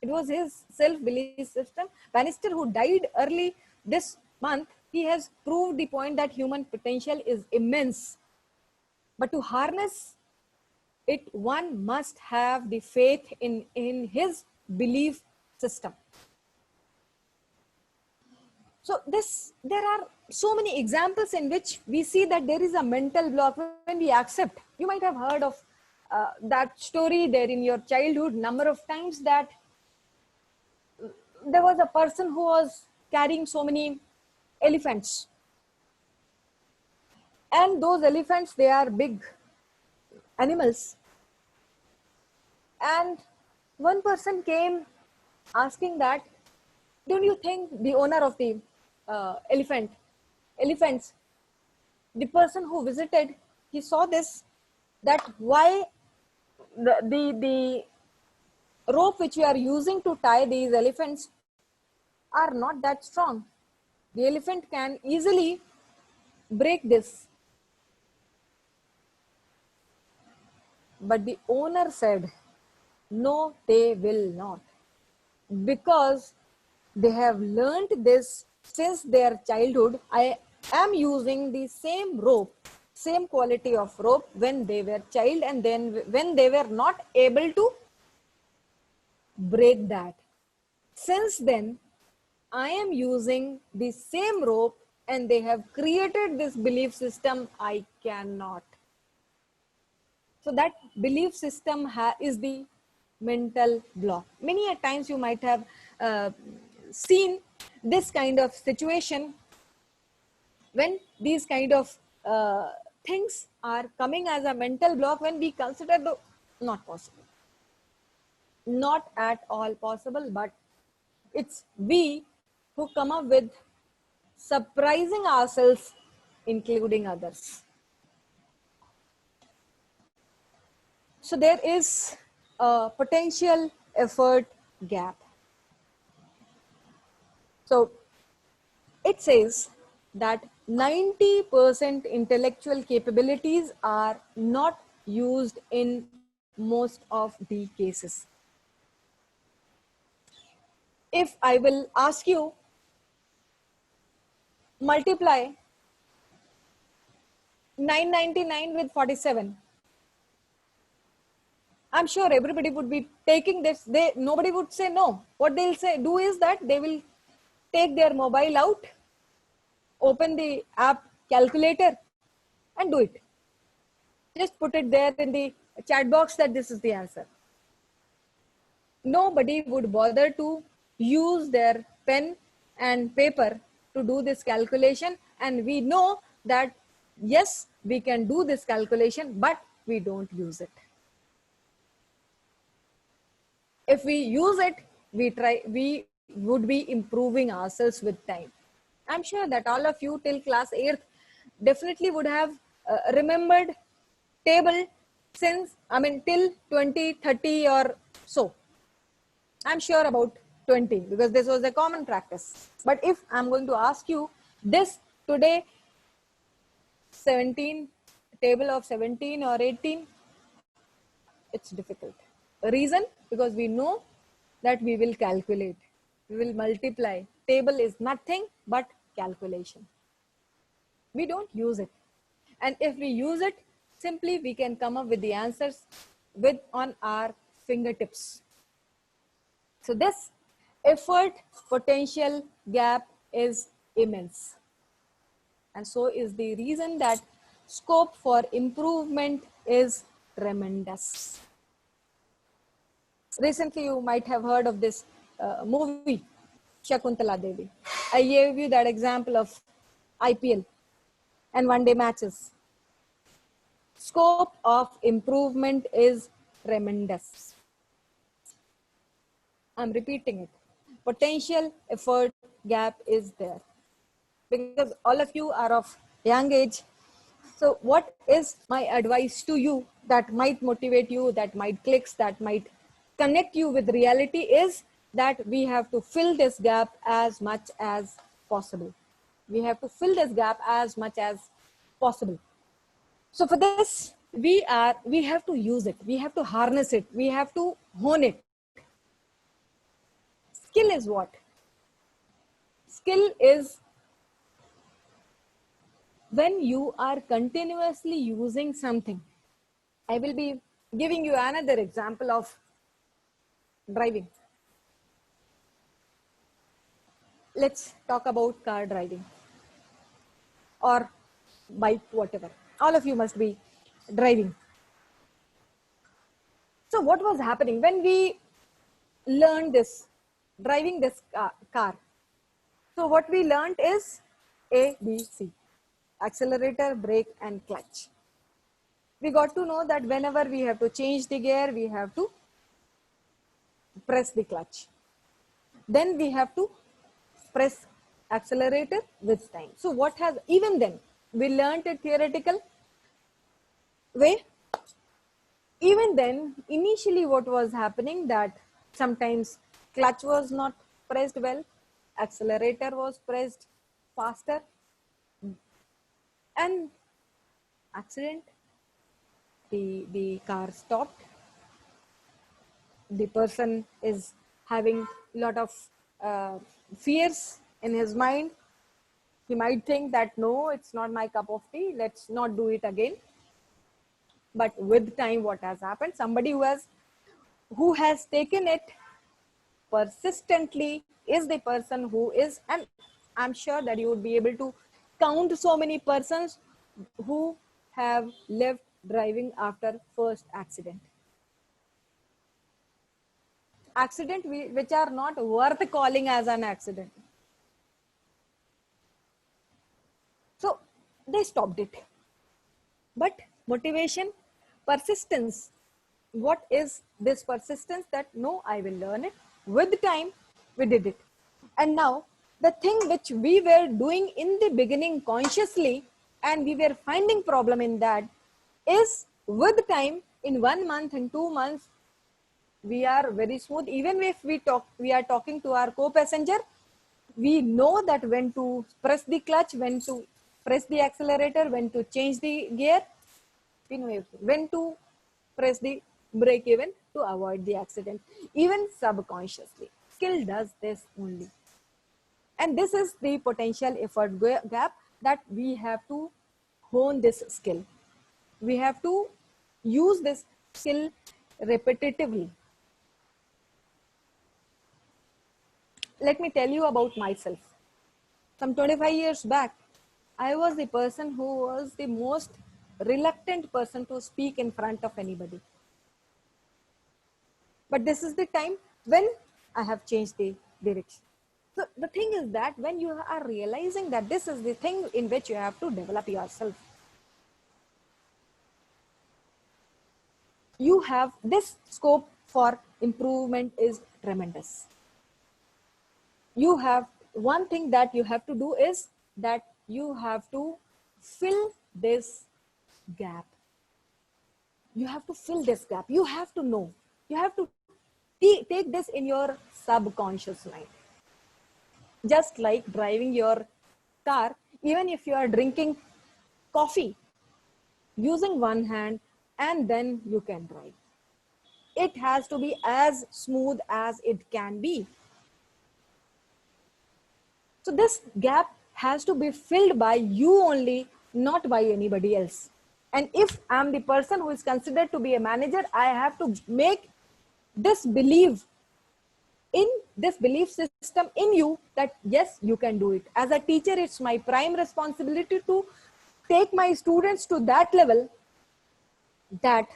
S1: It was his self-belief system. Bannister, who died early this month, he has proved the point that human potential is immense. But to harness it, one must have the faith in his belief system. So there are so many examples in which we see that there is a mental block when we accept. You might have heard of that story there in your childhood number of times, that there was a person who was carrying so many elephants. And those elephants, they are big animals. And one person came asking that, don't you think the owner of the elephants, the person who visited, he saw this, that why the rope which we are using to tie these elephants are not that strong. The elephant can easily break this. But the owner said, no, they will not. Because they have learned this since their childhood. I am using the same rope, same quality of rope when they were child, and then when they were not able to break that. Since then, I am using the same rope, and they have created this belief system, I cannot. So that belief system is the mental block. Many a times you might have seen this kind of situation when these kind of things are coming as a mental block, when we consider the not possible, not at all possible, but it's we who come up with surprising ourselves, including others. So there is a potential effort gap. So it says that 90% intellectual capabilities are not used in most of the cases. If I will ask you, multiply 999 with 47, I'm sure everybody would be taking this. Nobody would say no. What they'll do is that they will take their mobile out, open the app calculator, and do it. Just put it there in the chat box that this is the answer. Nobody would bother to use their pen and paper to do this calculation. And we know that, yes, we can do this calculation, but we don't use it. If we use it, we would be improving ourselves with time. I'm sure that all of you till class 8th definitely would have remembered table since, till 20, 30 or so. I'm sure about 20 because this was a common practice. But if I'm going to ask you this today, 17, table of 17 or 18, it's difficult. Reason? Because we know that we will calculate, we will multiply. Table is nothing but calculation. We don't use it. And if we use it, simply we can come up with the answers on our fingertips. So this effort potential gap is immense. And so is the reason that scope for improvement is tremendous. Recently, you might have heard of this movie, Shakuntala Devi. I gave you that example of IPL and one-day matches. Scope of improvement is tremendous. I'm repeating it. Potential effort gap is there. Because all of you are of young age. So what is my advice to you that might motivate you, that might click, that might connect you with reality is that we have to fill this gap as much as possible. We have to fill this gap as much as possible. So for this, we have to use it. We have to harness it. We have to hone it. Skill is what? Skill is when you are continuously using something. I will be giving you another example of driving. Let's talk about car driving or bike, whatever. All of you must be driving. So what was happening when we learned this, driving this car? So what we learned is A, B, C, accelerator, brake, and clutch. We got to know that whenever we have to change the gear, we have to press the clutch. Then we have to press accelerator with time. So what has, even then, we learned it theoretical way. Even then, initially what was happening that sometimes clutch was not pressed well, accelerator was pressed faster, and accident the car stopped. The person is having a lot of fears in his mind. He might think that no, it's not my cup of tea, let's not do it again. But with time, what has happened, somebody who has taken it persistently is the person who is, and I'm sure that you would be able to count so many persons who have left driving after first accident which are not worth calling as an accident. So they stopped it. But motivation, persistence, what is this persistence? That no, I will learn it. With time, we did it. And now the thing which we were doing in the beginning consciously, and we were finding problem in that, is with time, in 1 month, in 2 months, we are very smooth. Even if we are talking to our co-passenger, we know that when to press the clutch, when to press the accelerator, when to change the gear, we know when to press the brake even to avoid the accident, even subconsciously. Skill does this only. And this is the potential effort gap, that we have to hone this skill. We have to use this skill repetitively. Let me tell you about myself. Some 25 years back, I was the person who was the most reluctant person to speak in front of anybody. But this is the time when I have changed the direction. So the thing is that when you are realizing that this is the thing in which you have to develop yourself, you have this scope for improvement is tremendous. You have one thing that you have to do is that you have to fill this gap. You have to fill this gap. You have to know. You have to take this in your subconscious mind. Just like driving your car, even if you are drinking coffee, using one hand, and then you can drive. It has to be as smooth as it can be. So this gap has to be filled by you only, not by anybody else. And if I'm the person who is considered to be a manager, I have to make this belief system in you that yes, you can do it. As a teacher, it's my prime responsibility to take my students to that level that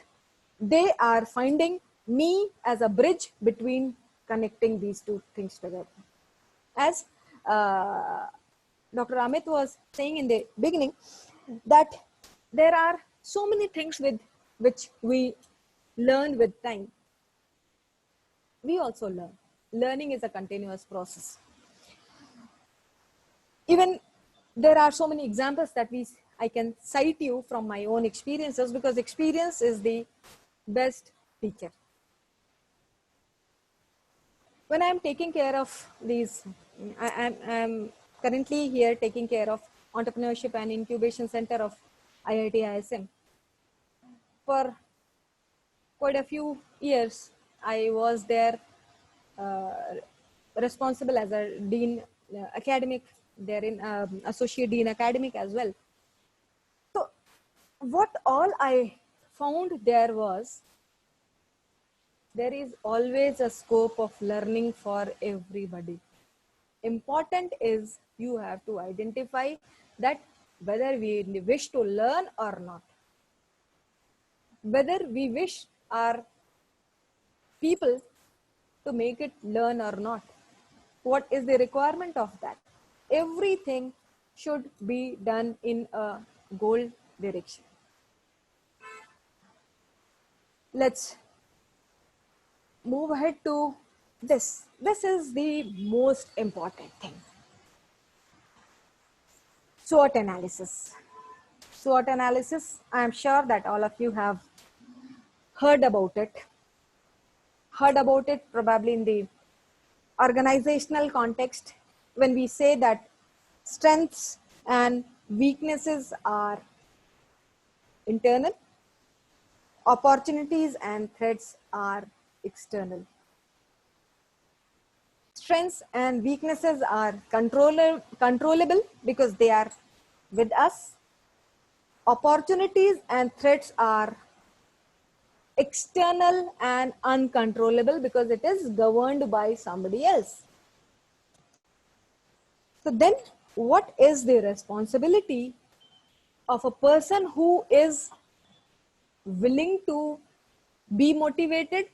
S1: they are finding me as a bridge between connecting these two things together. As Dr. Amit was saying in the beginning, that there are so many things with which we learn with time. We also learn. Learning is a continuous process. Even there are so many examples that I can cite you from my own experiences, because experience is the best teacher. When I'm taking care of these, I'm currently here taking care of entrepreneurship and incubation center of IIT ISM. For quite a few years, I was there responsible as a dean academic, therein associate dean academic as well. So what all I found there was, there is always a scope of learning for everybody. Important is you have to identify that whether we wish to learn or not, whether we wish our people to make it learn or not. What is the requirement of that? Everything should be done in a goal direction. Let's move ahead to this. This is the most important thing. SWOT analysis. SWOT analysis, I am sure that all of you have heard about it. Heard about it probably in the organizational context, when we say that strengths and weaknesses are internal Opportunities and threats are external. Strengths and weaknesses are controllable because they are with us. Opportunities and threats are external and uncontrollable because it is governed by somebody else. So then what is the responsibility of a person who is willing to be motivated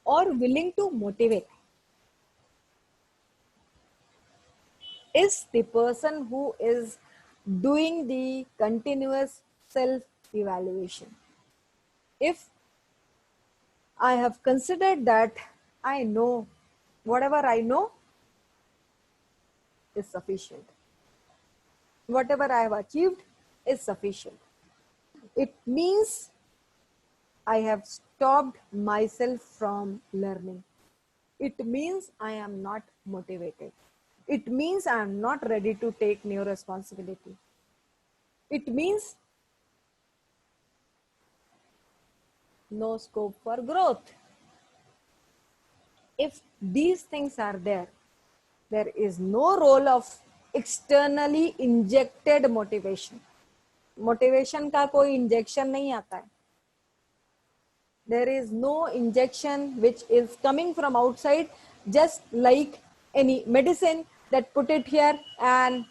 S1: or willing to motivate? Is the person who is doing the continuous self evaluation. If I have considered that I know whatever I know is sufficient, whatever I have achieved is sufficient, it means I have stopped myself from learning. It means I am not motivated. It means I am not ready to take new responsibility. It means no scope for growth. If these things are there, there is no role of externally injected motivation. Motivation का कोई injection नहीं आता है. There is no injection which is coming from outside, just like any medicine that put it here and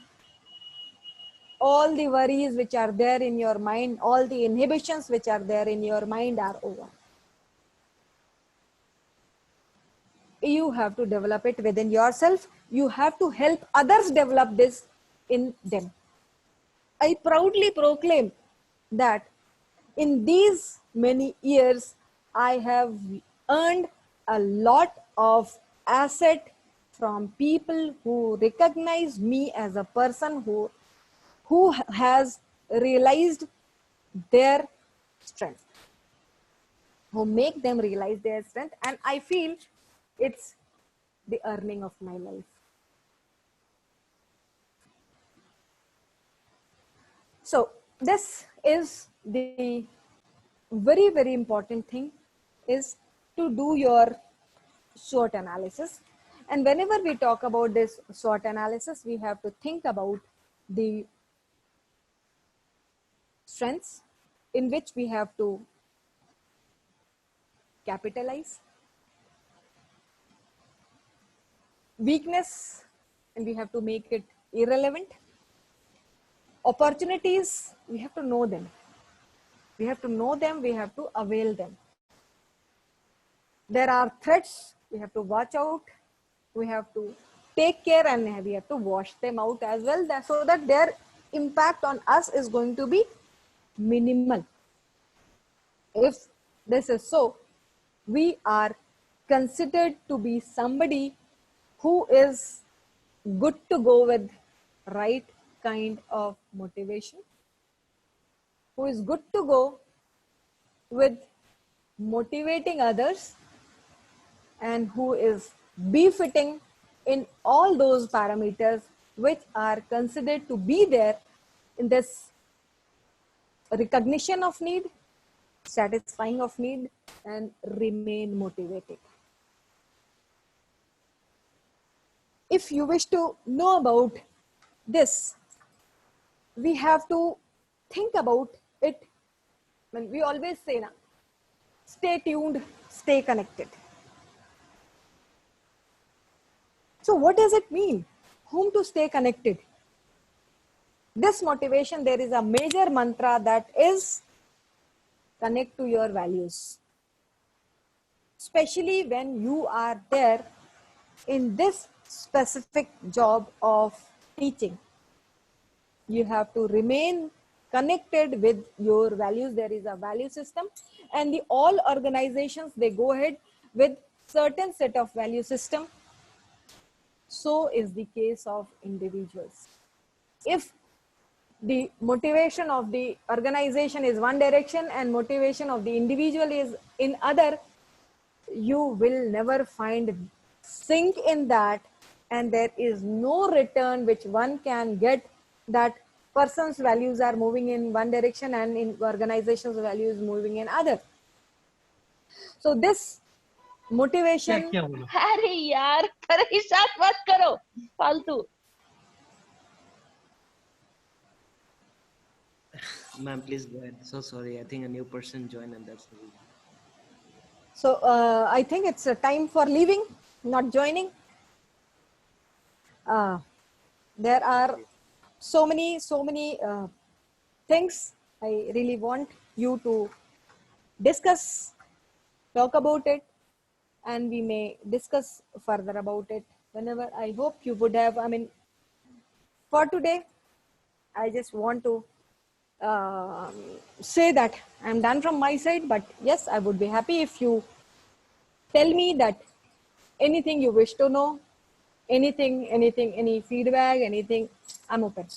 S1: all the worries which are there in your mind, all the inhibitions which are there in your mind are over. You have to develop it within yourself. You have to help others develop this in them. I proudly proclaim that in these many years, I have earned a lot of asset from people who recognize me as a person who has realized their strength, who make them realize their strength, and I feel it's the earning of my life. So this is the very, very important thing, is to do your SWOT analysis. And whenever we talk about this SWOT analysis, we have to think about the strengths in which we have to capitalize, weakness, and we have to make it irrelevant. Opportunities, we have to know them. We have to know them, we have to avail them. There are threats, we have to watch out, we have to take care, and we have to wash them out as well, so that their impact on us is going to be minimal. If this is so, we are considered to be somebody who is good to go with right kind of motivation, who is good to go with motivating others, and who is befitting in all those parameters which are considered to be there in this recognition of need, satisfying of need, and remain motivated. If you wish to know about this, we have to think about it. When we always say, stay tuned, stay connected. So what does it mean? Whom to stay connected? This motivation, there is a major mantra that is connect to your values. Especially when you are there in this specific job of teaching. You have to remain connected with your values. There is a value system, and all organizations, they go ahead with certain set of value system. So is the case of individuals. If the motivation of the organization is one direction and motivation of the individual is in other, you will never find sync in that, and there is no return which one can get, that person's values are moving in one direction and in organization's values moving in other. So this motivation,
S2: क्या बोला?
S5: अरे यार परेशान मत करो फालतू.
S4: Ma'am, please go ahead. So sorry. I think a new person joined and that's the reason.
S1: so I think it's a time for leaving, not joining. There are so many things I really want you to discuss, talk about it, and we may discuss further about it whenever. I hope you would have, I mean, for today, I just want to say that I'm done from my side, but yes, I would be happy if you tell me that anything you wish to know, anything, any feedback, anything, I'm open.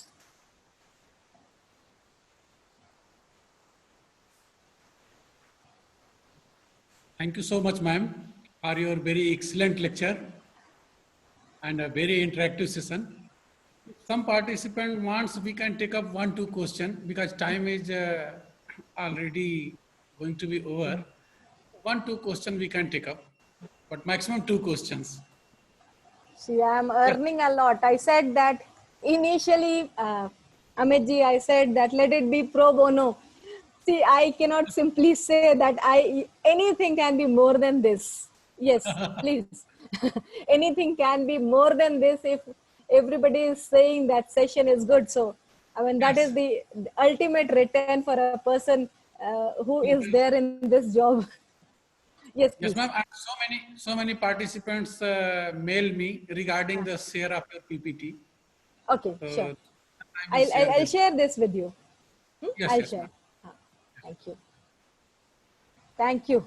S6: Thank you so much, ma'am, for your very excellent lecture and a very interactive session. If some participant wants, we can take up 1-2 question because time is already going to be over. 1-2 question we can take up, but maximum 2 questions.
S1: See, I'm earning a lot. I said that initially, Amitji, I said that let it be pro bono. See, I cannot simply say that anything can be more than this. Yes, please. Anything can be more than this if everybody is saying that session is good. So, I mean, that
S6: Yes.
S1: is the ultimate return for a person who is there in this job. Yes,
S6: Yes,
S1: please.
S6: ma'am. And so many participants mail me regarding the share of your PPT.
S1: Okay,
S6: So
S1: sure.
S6: I will share
S1: I'll
S6: with.
S1: share this with you.
S6: Yes,
S1: I'll
S6: yes,
S1: share.
S6: ma'am.
S1: Thank you. Thank you.